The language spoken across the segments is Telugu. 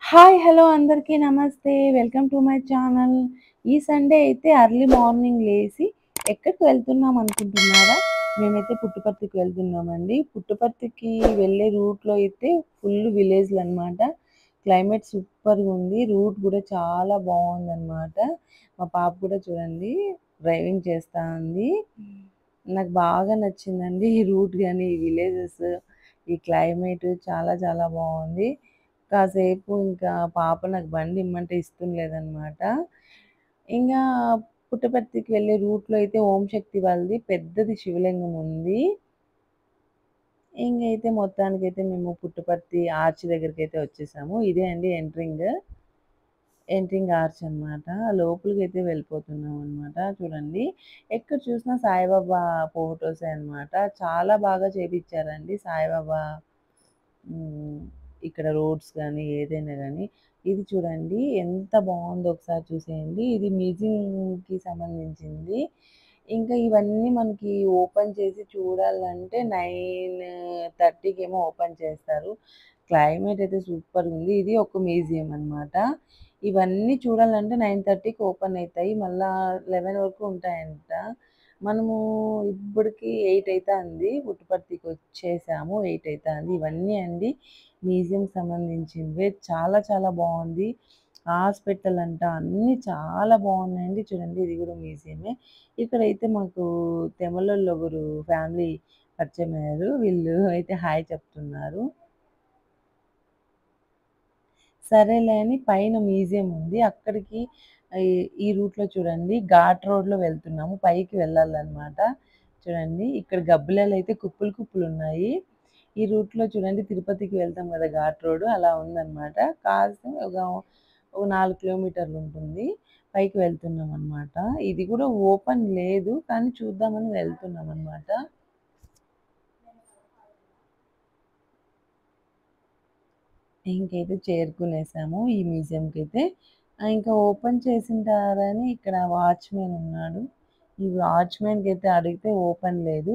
హాయ్! హలో! అందరికీ నమస్తే. Welcome to my channel. ఈ సండే అయితే ఎర్లీ మార్నింగ్ లేసి ఎక్కడికి వెళ్తున్నాం అనుకుంటున్నారా? మేమైతే పుట్టపర్తికి వెళ్తున్నామండి. పుట్టపర్తికి వెళ్ళే రూట్‌లో అయితే ఫుల్ విలేజ్‌లనమాట. క్లైమేట్ సూపర్‌గుంది. రూట్ గూడా చాలా బావుందనమాట. మా పాప కూడా చూడండి డ్రైవింగ్ చేస్తా ఉంది. నాకు బాగా నచ్చిందండి ఈ రూట్ గాని, ఈ విలేజెస్, ఈ క్లైమేట్ చాలా చాలా బావుంది. కాసేపు ఇంకా పాప నాకు బండి ఇమ్మంటే ఇష్టం లేదనమాట. ఇంగా పుట్టపర్తికి వెళ్ళే రూట్‌లో అయితే ఓం శక్తి వాళ్ళది పెద్దది శివలింగం ఉంది. ఇంగైతే మొత్తానికైతే మేము పుట్టపర్తి ఆర్చ్ దగ్గరికైతే వచ్చేసాము. ఇదే అండి ఎంట్రింగ్ ఆర్చ్ అనమాట. లోపలికైతే వెళ్ళిపోతున్నామనమాట. చూడండి ఎక్కడ చూసినా సాయిబాబా ఫోటోసే అనమాట. చాలా బాగా చేపిచ్చారండి సాయిబాబా. హ్మ్. ఇక్కడ రోడ్స్ గానీ, ఏదైనా గానీ. ఇది చూడండి ఎంత బావుందో ఒకసారి చూసేయండి. ఇది మ్యూజియంకి సంబంధించింది. ఇంకా ఇవన్నీ మనకి ఓపెన్ చేసి చూడాలంటే 9:30కేమో ఓపెన్ చేస్తారు. క్లైమేట్ అయితే సూపర్‌గుంది. ఇది ఒక మ్యూజియం అనమాట. ఇవన్నీ చూడాలంటే 9:30కి ఓపెన్ అయితాయి. మళ్ళా 11 వరకు ఉంటాయంట. మనము ఇప్పటికి 8 అయితాంది. పుట్టపర్తికొచ్చేసాము. 8 అయితాంది. ఇవన్నీ అండి మ్యూజియంకి సంబంధించినవే. చాలా చాలా బావుంది. హాస్పిటల్ అంట అన్నీ చాలా బావున్నాయండి. చూడండి ఇది గూడా మ్యూజియమే. ఇక్కడైతే మాకు తెమలోళ్ళు ఒకరు ఫ్యామిలీ పరిచయమయ్యారు. వీళ్ళు అయితే హాయ్ చెప్తున్నారు. సరేలే అని పైన మ్యూజియం ఉంది. అక్కడికి ఈ ఈ రూట్‌లో చూడండి ఘాట్ రోడ్‌లో వెళ్తున్నాము. పైకి వెళ్ళాలనమాట. చూడండి ఇక్కడ గబ్బిలాలైతే కుప్పలు కుప్పలున్నాయి. ఈ రూట్‌లో చూడండి తిరుపతికి వెళ్తాం గదా! ఘాట్ రోడ్ అలా ఉందనమాట. కాస్త ఒక 4 కిలోమీటర్లుంటుంది. పైకి వెళ్తున్నామనమాట. ఇది గూడా ఓపెన్ లేదు. కానీ చూద్దామని వెళ్తున్నామనమాట. ఇంకైతే చేరుకునేసాము ఈ మ్యూజియంకైతే. ఇంకా ఓపెన్ చేసింటారని ఇక్కడ వాచ్‌మెన్ ఉన్నాడు. ఈ వాచ్‌మెన్‌కైతే అడిగితే ఓపెన్ లేదు.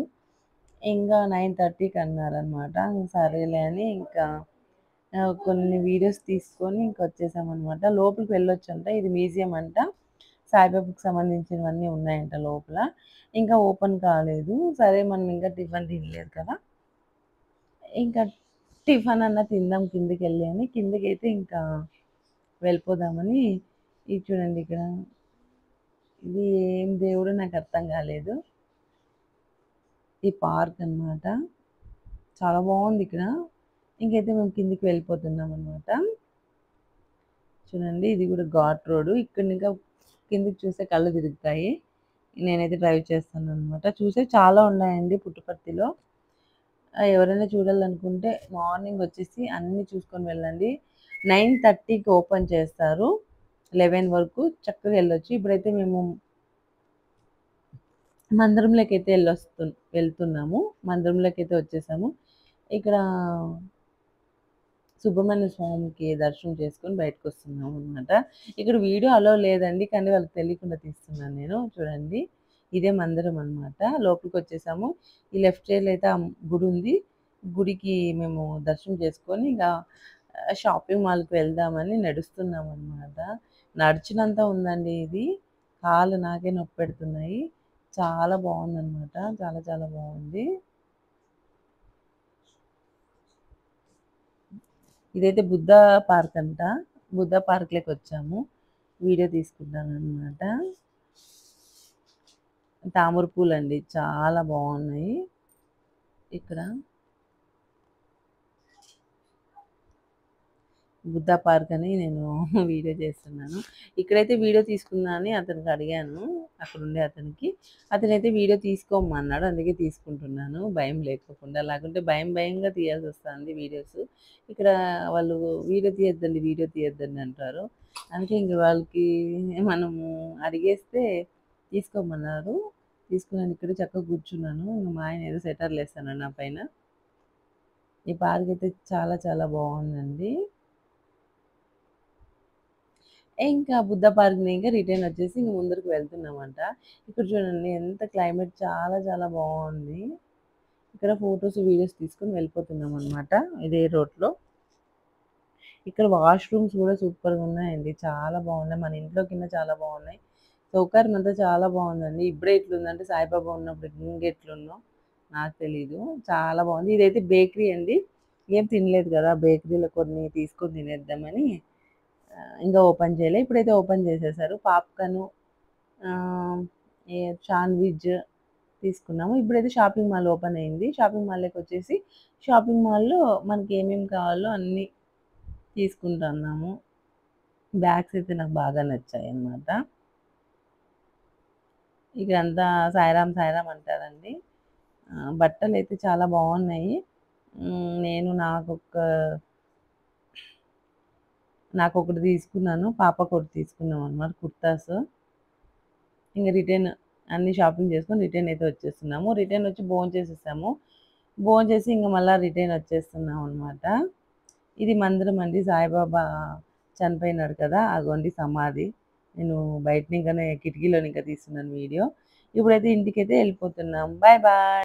ఇంగా 9:30కి అన్నారనమాట. సరేలే అని ఇంకా కొన్ని వీడియోస్ తీసుకొని ఇంకొచ్చేసామనమాట. లోపలికి వెళ్ళొచ్చంట. ఇది మ్యూజియం అంట. సాయిబాబాకి సంబంధించినవన్నీ ఉన్నాయంట లోపల. ఇంకా ఓపెన్ కాలేదు. సరే మనం ఇంకా టిఫిన్ తినలేదు కదా! ఇంకా టిఫిన్ అన్నా తిందాం కిందకెళ్ళి అని కిందకైతే ఇంకా వెళ్ళిపోదామని ఇది చూడండి ఇక్కడ. ఇది ఏం దేవుడో నాకు అర్థం కాలేదు. ఈ పార్క్ అన్నమాట. చాలా బావుందిక్కడ. ఇంకైతే మేము కిందకి వెళ్ళిపోతున్నామనమాట. చూడండి ఇది కూడా ఘాట్ రోడ్. ఇక్కడ ఇంకా కిందకి చూస్తే కళ్ళు తిరుగుతాయి. నేనైతే డ్రైవ్ చేస్తాననమాట. చూసేవి చాలా ఉన్నాయండి పుట్టపర్తిలో. ఎవరైనా చూడాలనుకుంటే మార్నింగ్ వచ్చేసి అన్నీ చూసుకొని వెళ్ళండి. 9:30కి ఓపెన్ చేస్తారు. 11 వరకు చక్కగా ఎళ్ళొచ్చు. ఇప్పుడైతే మేము మందిరంలోకైతే వెళ్తున్నాము. మందిరంలోకైతే వచ్చేసాము. ఇక్కడ సుబ్రహ్మణ్య స్వామికి దర్శనం చేసుకొని బయటకొస్తున్నామనమాట. ఇక్కడ వీడియో అలో లేదండి. కానీ వాళ్ళకి తెలియకుండా తీస్తున్నాను నేను. చూడండి. ఇదే మందిరం అనమాట. లోపలికొచ్చేసాము. ఈ లెఫ్ట్ సైడ్‌లో అయితే గుడుంది. గుడికి మేము దర్శనం చేసుకొని ఇక షాపింగ్ మాల్‌కి వెళ్దామని నడుస్తున్నామనమాట. నడిచినంత ఉందండి ఇది. కాళ్ళు నాకే నొప్పెడుతున్నాయి. చాలా బావుందనమాట. చాలా చాలా బావుంది. ఇదైతే బుద్ధ పార్క్ అంట. బుద్ధ పార్క్‌లోకొచ్చాము. వీడియో తీసుకుంటాననమాట. తామర పూలండి. చాలా బావున్నాయి ఇక్కడ. బుద్ధ పార్క్ అని నేను వీడియో చేస్తున్నాను. ఇక్కడైతే వీడియో తీసుకుందా అని అతనికి అడిగాను. అక్కడుండే అతనికి. అతనైతే వీడియో తీసుకోమన్నాడు. అందుకే తీసుకుంటున్నాను. భయం లేకోకుండా. లేకుంటే భయం భయంగా తీయాల్సొస్తాంది వీడియోస్. ఇక్కడ వాళ్ళు వీడియో తీయొద్దండి అంటారు. అందుకే ఇంక వాళ్ళకి మనము అడిగేస్తే తీసుకోమన్నారు. తీసుకున్నాను. ఇక్కడే చక్కగా కూర్చున్నాను. ఇంక మా ఆయన ఏదో సెటర్‌లేస్తన్నాడు నా పైన. ఈ పార్క్ అయితే చాలా చాలా బావుందండి. ఇంకా బుద్ధ పార్క్‌ని ఇంకా రిటర్న్ వచ్చేసి ఇంక ముందరికి వెళ్తున్నామంట. ఇక్కడ చూడండి ఎంత క్లైమేట్ చాలా చాలా బావుంది. ఇక్కడ ఫోటోస్, వీడియోస్ తీసుకొని వెళ్ళిపోతున్నామనమాట. ఇదే రోడ్‌లో. ఇక్కడ వాష్‌రూమ్స్ గూడా సూపర్‌గున్నాయండి. చాలా బావున్నాయి. మన ఇంట్లో కింద చాలా బావున్నాయి. సౌకర్యం అంతా చాలా బావుందండి. ఇప్పుడే ఇట్లుందంటే సాయిబాబా ఉన్నప్పుడు ఇంకెట్లుందో నాకు తెలీదు. చాలా బావుంది. ఇదైతే బేకరీ అండి. ఏం తినలేదు గదా! బేకరీలో కొన్ని తీసుకొని తినేద్దామని ఇంకా ఓపెన్ చేయలే. ఇప్పుడైతే ఓపెన్ చేసేసారు. పాప్‌కార్ను ఆహ్, ఏ శాండ్‌విచ్ తీసుకున్నాము. ఇప్పుడైతే షాపింగ్ మాల్ ఓపెన్ అయింది. షాపింగ్ మాల్‌లోకొచ్చేసి షాపింగ్ మాల్‌లో మనకి ఏమేమి కావాలో అన్నీ తీసుకుంటున్నాము. బ్యాగ్స్ అయితే నాకు బాగా నచ్చాయన్నమాట. ఇక్కడంతా సాయిరామ్, సాయిరామ్ అంటారండి. బట్టలైతే చాలా బావున్నాయి. నేను నాకొకటి తీసుకున్నాను. పాపకొకటి తీసుకున్నామనమాట కుర్తాస్. ఇంక రిటర్న్ అన్నీ షాపింగ్ చేసుకొని రిటర్న్ అయితే వచ్చేస్తున్నాము. రిటర్న్ వచ్చి భోంచేసేసాము. భోంచేసి ఇంక మళ్ళా రిటర్న్ వచ్చేస్తున్నామనమాట. ఇది మందిరం అండి. సాయిబాబా చనిపోయినాడు కదా! అగోండి సమాధి. నేను బయట నింకనే కిటికీలో నింక తీస్తున్నాను వీడియో. ఇప్పుడైతే ఇంటికైతే ఎళ్ళిపోతున్నాం. Bye bye.